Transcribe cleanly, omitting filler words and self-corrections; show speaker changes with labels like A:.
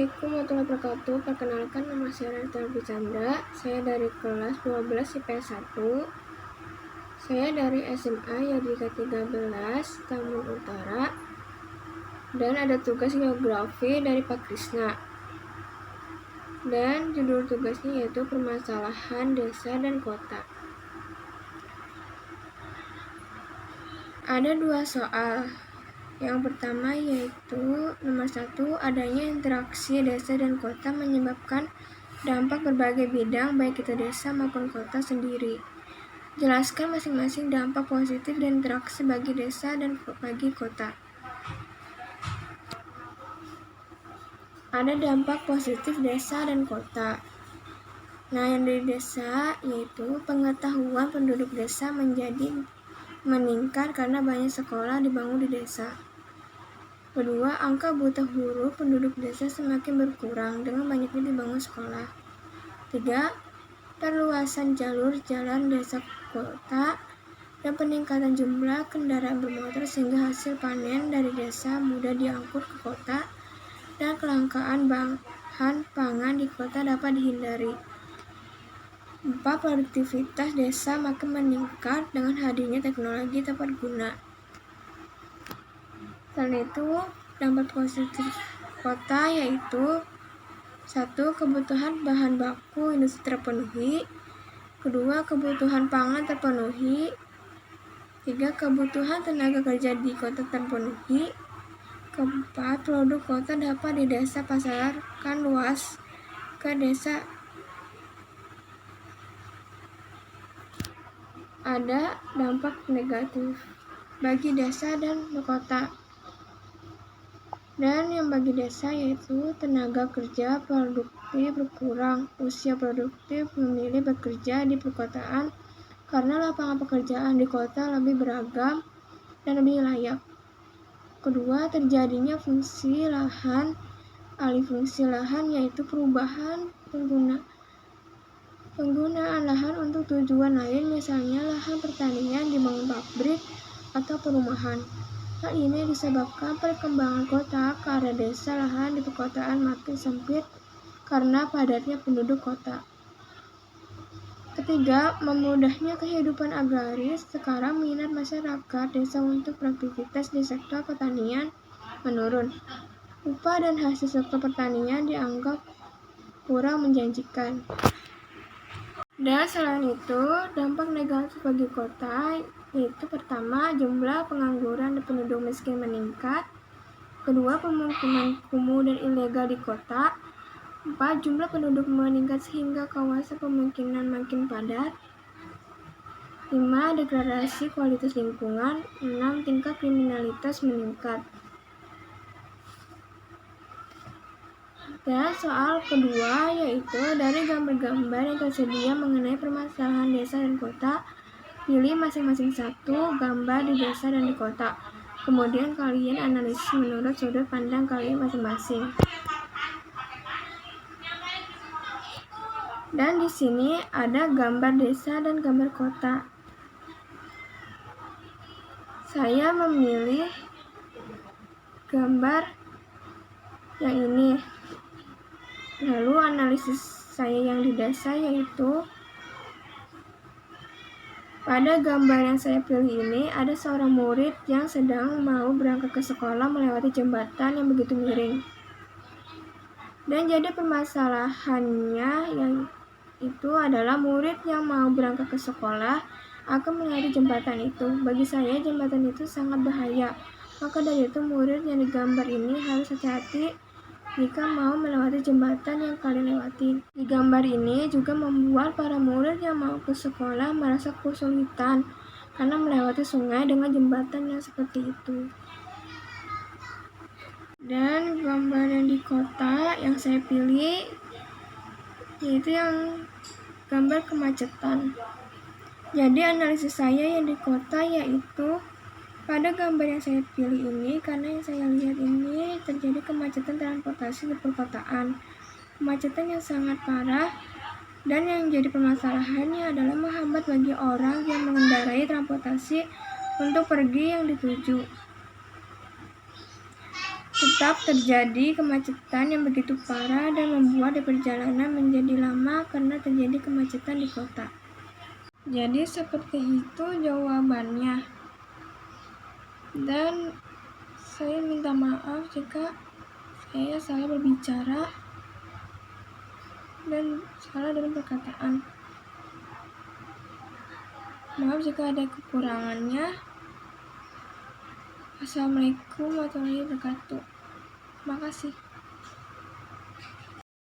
A: Assalamualaikum warahmatullahi wabarakatuh. Perkenalkan, nama saya Rita Chandra. Saya dari kelas 12 IPS 1. Saya dari SMA Yadika 13, Tambun Utara. Dan ada tugas geografi dari Pak Krisna. Dan judul tugasnya yaitu permasalahan desa dan kota. Ada 2 soal. Yang pertama yaitu nomor 1, adanya interaksi desa dan kota menyebabkan dampak berbagai bidang baik itu desa maupun kota sendiri. Jelaskan masing-masing dampak positif dan interaksi bagi desa dan bagi kota. Ada dampak positif desa dan kota. Nah, yang dari desa yaitu pengetahuan penduduk desa meningkat karena banyak sekolah dibangun di desa. Kedua, angka buta huruf penduduk desa semakin berkurang dengan banyaknya dibangun sekolah. 3. Perluasan jalur jalan desa kota dan peningkatan jumlah kendaraan bermotor sehingga hasil panen dari desa mudah diangkut ke kota dan kelangkaan bahan pangan di kota dapat dihindari. 4. Produktivitas desa makin meningkat dengan hadirnya teknologi tepat guna. Selain itu, dampak positif kota yaitu 1. Kebutuhan bahan baku industri terpenuhi. 2. Kebutuhan pangan terpenuhi. 3. Kebutuhan tenaga kerja di kota terpenuhi. 4. Produk kota dapat di desa pasarkan luas ke desa. Ada dampak negatif bagi desa dan kota. Dan yang bagi desa yaitu tenaga kerja produktif berkurang, usia produktif memilih bekerja di perkotaan karena lapangan pekerjaan di kota lebih beragam dan lebih layak. Kedua, terjadinya fungsi lahan, alih fungsi lahan yaitu perubahan penggunaan lahan untuk tujuan lain, misalnya lahan pertanian dibangun pabrik atau perumahan. Hal ini disebabkan perkembangan kota ke arah desa, lahan di perkotaan makin sempit karena padatnya penduduk kota. Ketiga, memudahnya kehidupan agraris. Sekarang minat masyarakat desa untuk beraktivitas di sektor pertanian menurun. Upah dan hasil sektor pertanian dianggap kurang menjanjikan. Dan selain itu, dampak negatif bagi kota yaitu pertama, jumlah pengangguran dan penduduk miskin meningkat. Kedua, pemukiman kumuh dan ilegal di kota. 4. Jumlah penduduk meningkat sehingga kawasan pemukiman makin padat. 5. Degradasi kualitas lingkungan. 6. Tingkat kriminalitas meningkat. Dan soal kedua yaitu dari gambar-gambar yang tersedia mengenai permasalahan desa dan kota, pilih masing-masing satu gambar di desa dan di kota. Kemudian kalian analisis menurut sudut pandang kalian masing-masing. Dan di sini ada gambar desa dan gambar kota. Saya memilih gambar yang ini. Lalu analisis saya yang di desa yaitu pada gambar yang saya pilih ini ada seorang murid yang sedang mau berangkat ke sekolah melewati jembatan yang begitu miring. Dan jadi permasalahannya yang itu adalah murid yang mau berangkat ke sekolah akan melewati jembatan itu. Bagi saya jembatan itu sangat bahaya. Maka dari itu murid yang digambar ini harus hati-hati jika mau melewati jembatan yang kalian lewati. Di gambar ini juga membuat para murid yang mau ke sekolah merasa kesulitan karena melewati sungai dengan jembatan yang seperti itu. Dan gambar yang di kota yang saya pilih yaitu yang gambar kemacetan. Jadi analisis saya yang di kota yaitu pada gambar yang saya pilih ini, karena yang saya lihat ini terjadi kemacetan transportasi di perkotaan. Kemacetan yang sangat parah dan yang jadi permasalahannya adalah menghambat bagi orang yang mengendarai transportasi untuk pergi yang dituju. Tetap terjadi kemacetan yang begitu parah dan membuat perjalanan menjadi lama karena terjadi kemacetan di kota. Jadi seperti itu jawabannya. Dan saya minta maaf jika saya salah berbicara dan salah dalam perkataan. Maaf jika ada kekurangannya. Assalamualaikum warahmatullahi wabarakatuh. Terima kasih.